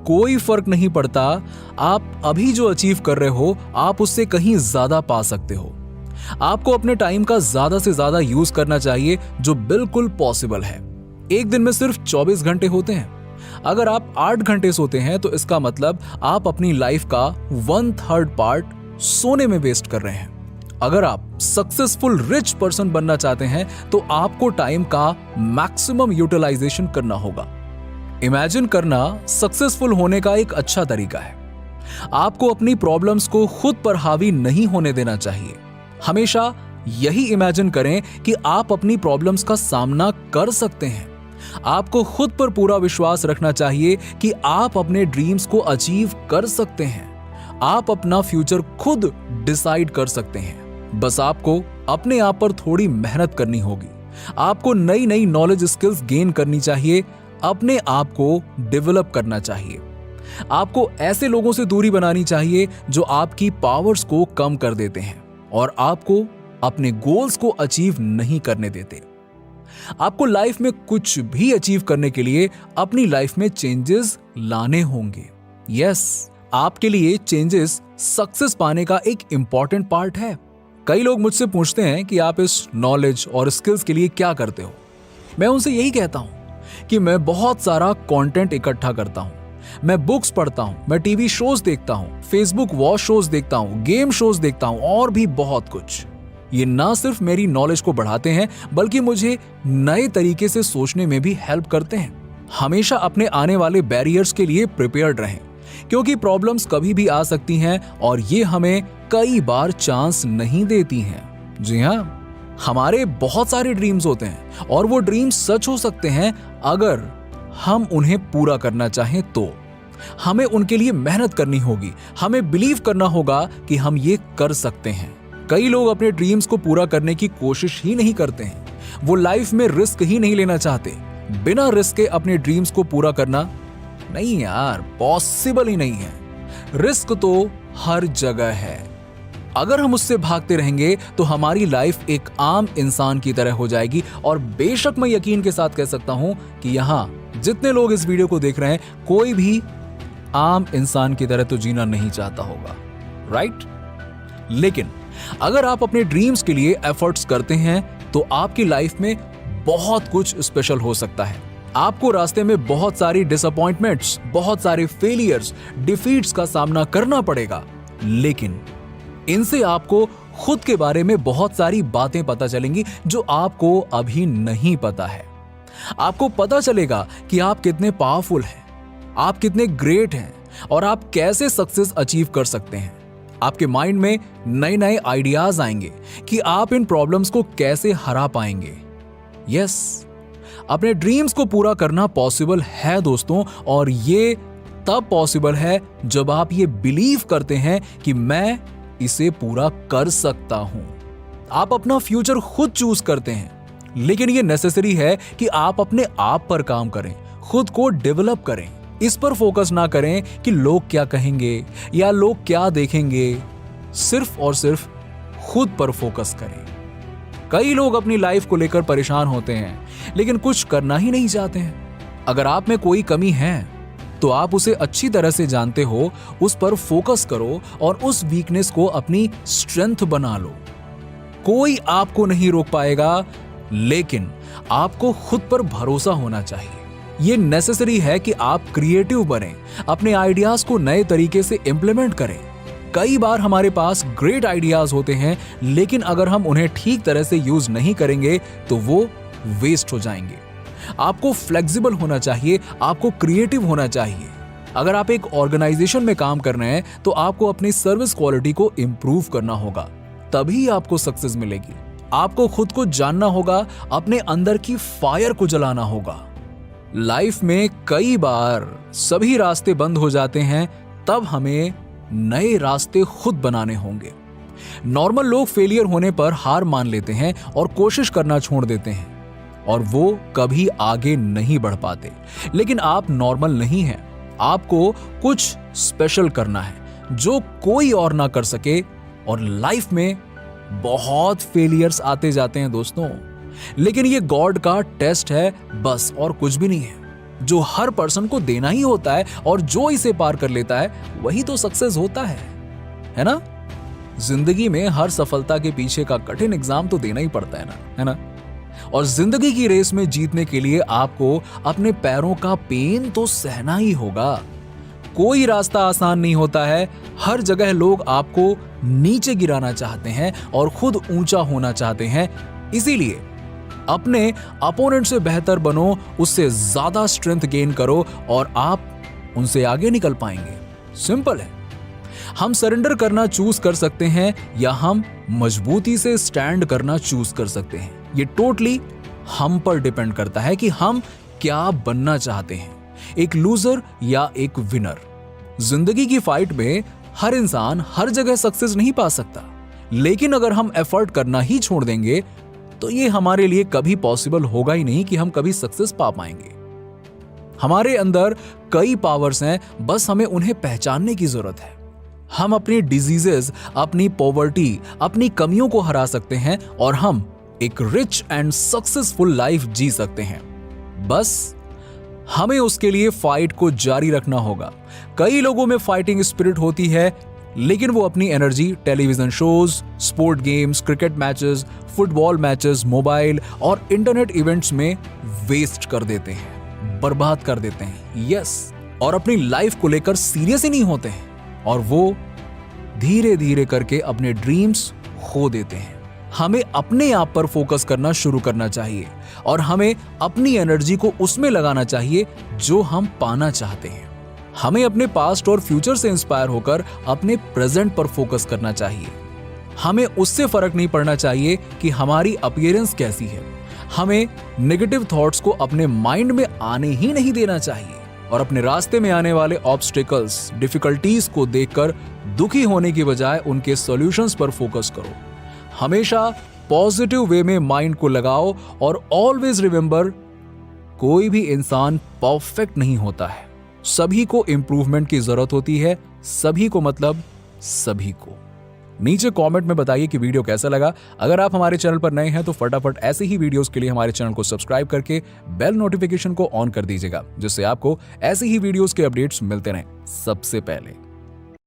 कोई फर्क नहीं पड़ता। आप अभी जो अचीव कर रहे हो आप उससे कहीं ज्यादा पा सकते हो। आपको अपने टाइम का ज्यादा से ज्यादा यूज करना चाहिए, जो बिल्कुल पॉसिबल है। एक दिन में सिर्फ 24 घंटे होते हैं। अगर आप 8 घंटे सोते हैं तो इसका मतलब आप अपनी लाइफ का 1/3 पार्ट सोने में वेस्ट कर रहे हैं। अगर आप सक्सेसफुल रिच पर्सन बनना चाहते हैं तो आपको टाइम का मैक्सिमम यूटिलाइजेशन करना होगा। इमेजिन करना सक्सेसफुल होने का एक अच्छा तरीका है। आपको अपनी प्रॉब्लम्स को खुद पर हावी नहीं होने देना चाहिए। हमेशा यही इमेजिन करें कि आप अपनी प्रॉब्लम्स का सामना कर सकते हैं। आपको खुद पर पूरा विश्वास रखना चाहिए कि आप अपने ड्रीम्स को अचीव कर सकते हैं। आप अपना फ्यूचर खुद डिसाइड कर सकते हैं। बस आपको अपने आप पर थोड़ी मेहनत करनी होगी। आपको नई नई नॉलेज स्किल्स गेन करनी चाहिए। अपने आप को डेवलप करना चाहिए। आपको ऐसे लोगों से दूरी बनानी चाहिए जो आपकी पावर्स को कम कर देते हैं और आपको अपने गोल्स को अचीव नहीं करने देते। आपको लाइफ में कुछ भी अचीव करने के लिए अपनी लाइफ में चेंजेस लाने होंगे। यस, आपके लिए चेंजेस सक्सेस पाने का एक इंपॉर्टेंट पार्ट है। कई लोग मुझसे पूछते हैं कि आप इस नॉलेज और स्किल्स के लिए क्या करते हो। मैं उनसे यही कहता हूं कि मैं बहुत सारा कंटेंट इकट्ठा करता हूं। मैं बुक्स पढ़ता हूं, मैं टीवी शोज देखता हूं, फेसबुक वॉच शोज देखता हूं, गेम शोज देखता हूं और भी बहुत कुछ। ये ना सिर्फ मेरी नॉलेज को बढ़ाते हैं बल्कि मुझे नए तरीके से सोचने में भी हेल्प करते हैं। हमेशा अपने आने वाले बैरियर्स के लिए प्रिपेयर्ड रहें, क्योंकि प्रॉब्लम्स कभी भी आ सकती हैं और ये हमें कई बार चांस नहीं देती हैं। जी हाँ, हमारे बहुत सारे ड्रीम्स होते हैं और वो ड्रीम्स सच हो सकते हैं अगर हम उन्हें पूरा करना चाहें तो। हमें उनके लिए मेहनत करनी होगी। हमें बिलीव करना होगा कि हम ये कर सकते हैं। कई लोग अपने ड्रीम्स को पूरा करने की कोशिश ही नहीं करते हैं। वो लाइफ में रिस्क ही नहीं लेना चाहते। बिना रिस्क के अपने ड्रीम्स को पूरा करना नहीं यार, पॉसिबल ही नहीं है। रिस्क तो हर जगह है। अगर हम उससे भागते रहेंगे तो हमारी लाइफ एक आम इंसान की तरह हो जाएगी। और बेशक मैं यकीन के साथ कह सकता हूं कि यहां जितने लोग इस वीडियो को देख रहे हैं, कोई भी आम इंसान की तरह तो जीना नहीं चाहता होगा, राइट? लेकिन अगर आप अपने ड्रीम्स के लिए एफर्ट्स करते हैं तो आपकी लाइफ में बहुत कुछ स्पेशल हो सकता है। आपको रास्ते में बहुत सारी डिसअपॉइंटमेंट्स, बहुत सारे फेलियर्स, डिफीट्स का सामना करना पड़ेगा, लेकिन इनसे आपको खुद के बारे में बहुत सारी बातें पता चलेंगी जो आपको अभी नहीं पता है। आपको पता चलेगा कि आप कितने पावरफुल हैं, आप कितने ग्रेट हैं और आप कैसे सक्सेस अचीव कर सकते हैं। आपके माइंड में नए नए आइडियाज आएंगे कि आप इन प्रॉब्लम्स को कैसे हरा पाएंगे। यस, अपने ड्रीम्स को पूरा करना पॉसिबल है दोस्तों, और ये तब पॉसिबल है जब आप ये बिलीव करते हैं कि मैं इसे पूरा कर सकता हूं। आप अपना फ्यूचर खुद चूज करते हैं, लेकिन ये नेसेसरी है कि आप अपने आप पर काम करें, खुद को डेवलप करें। इस पर फोकस ना करें कि लोग क्या कहेंगे या लोग क्या देखेंगे। सिर्फ और सिर्फ खुद पर फोकस करें। कई लोग अपनी लाइफ को लेकर परेशान होते हैं, लेकिन कुछ करना ही नहीं चाहते हैं। अगर आप में कोई कमी है तो आप उसे अच्छी तरह से जानते हो, उस पर फोकस करो और उस वीकनेस को अपनी स्ट्रेंथ बना लो। कोई आपको नहीं रोक पाएगा, लेकिन आपको खुद पर भरोसा होना चाहिए। ये नेसेसरी है कि आप क्रिएटिव बनें, अपने आइडियाज को नए तरीके से इंप्लीमेंट करें। कई बार हमारे पास ग्रेट आइडियाज होते हैं, लेकिन अगर हम उन्हें ठीक तरह से यूज नहीं करेंगे तो वो वेस्ट हो जाएंगे। आपको फ्लेक्सिबल होना चाहिए, आपको क्रिएटिव होना चाहिए। अगर आप एक ऑर्गेनाइजेशन में काम कर रहे हैं तो आपको अपनी सर्विस क्वालिटी को इंप्रूव करना होगा, तभी आपको सक्सेस मिलेगी। आपको खुद को जानना होगा, अपने अंदर की फायर को जलाना होगा। लाइफ में कई बार सभी रास्ते बंद हो जाते हैं, तब हमें नए रास्ते खुद बनाने होंगे। नॉर्मल लोग फेलियर होने पर हार मान लेते हैं और कोशिश करना छोड़ देते हैं और वो कभी आगे नहीं बढ़ पाते। लेकिन आप नॉर्मल नहीं हैं, आपको कुछ स्पेशल करना है जो कोई और ना कर सके। और लाइफ में बहुत फेलियर्स आते जाते हैं दोस्तों, लेकिन ये गॉड का टेस्ट है बस, और कुछ भी नहीं है। जो हर पर्सन को देना ही होता है, और जो इसे पार कर लेता है वही तो सक्सेस होता है ना? जिंदगी में हर सफलता के पीछे का कठिन एग्जाम तो देना ही पड़ता है ना? और जिंदगी की रेस में जीतने के लिए आपको अपने पैरों का पेन तो सहना ही होगा। कोई रास्ता आसान नहीं होता है। हर जगह लोग आपको नीचे गिराना चाहते हैं और खुद ऊंचा होना चाहते हैं। इसीलिए अपने अपोनेंट से बेहतर बनो, उससे ज्यादा स्ट्रेंथ गेन करो और आप उनसे आगे निकल पाएंगे। सिंपल है। हम सरेंडर करना चूज कर सकते हैं या हम मजबूती से स्टैंड करना चूज कर सकते हैं। ये टोटली हम पर डिपेंड करता है कि हम क्या बनना चाहते हैं, एक लूजर या एक विनर। जिंदगी की फाइट में हर इंसान हर जगह सक्सेस नहीं पा सकता, लेकिन अगर हम एफर्ट करना ही छोड़ देंगे तो ये हमारे लिए कभी पॉसिबल होगा ही नहीं कि हम कभी सक्सेस पा पाएंगे। हमारे अंदर कई पावर्स हैं, बस हमें उन्हें पहचानने की जरूरत है। हम अपनी डिजीजेस, अपनी पॉवर्टी, अपनी कमियों को हरा सकते हैं और हम एक रिच एंड सक्सेसफुल लाइफ जी सकते हैं। बस हमें उसके लिए फाइट को जारी रखना होगा। कई लोगों में फाइटिंग स्पिरिट होती है, लेकिन वो अपनी energy television shows, sport games, cricket matches, football matches, mobile और इंटरनेट इवेंट्स में वेस्ट कर देते हैं, बर्बाद कर देते हैं। यस, और अपनी लाइफ को लेकर सीरियस ही नहीं होते हैं और वो धीरे धीरे करके अपने ड्रीम्स खो देते हैं। हमें अपने आप पर फोकस करना शुरू करना चाहिए और हमें अपनी एनर्जी को उसमें लगाना चाहिए जो हम पाना चाहते हैं। हमें अपने पास्ट और फ्यूचर से इंस्पायर होकर अपने प्रेजेंट पर फोकस करना चाहिए। हमें उससे फर्क नहीं पड़ना चाहिए कि हमारी अपीयरेंस कैसी है। हमें नेगेटिव थॉट्स को अपने माइंड में आने ही नहीं देना चाहिए और अपने रास्ते में आने वाले ऑब्स्टिकल्स, डिफिकल्टीज को देखकर दुखी होने की बजाय उनके सॉल्यूशंस पर फोकस करो। हमेशा पॉजिटिव वे में माइंड को लगाओ और ऑलवेज रिमेंबर, कोई भी इंसान परफेक्ट नहीं होता है। सभी को इंप्रूवमेंट की जरूरत होती है। सभी को मतलब सभी को। नीचे कमेंट में बताइए कि वीडियो कैसा लगा। अगर आप हमारे चैनल पर नए हैं तो फटाफट ऐसे ही वीडियोस के लिए हमारे चैनल को सब्सक्राइब करके बेल नोटिफिकेशन को ऑन कर दीजिएगा, जिससे आपको ऐसे ही वीडियोस के अपडेट्स मिलते रहें सबसे पहले।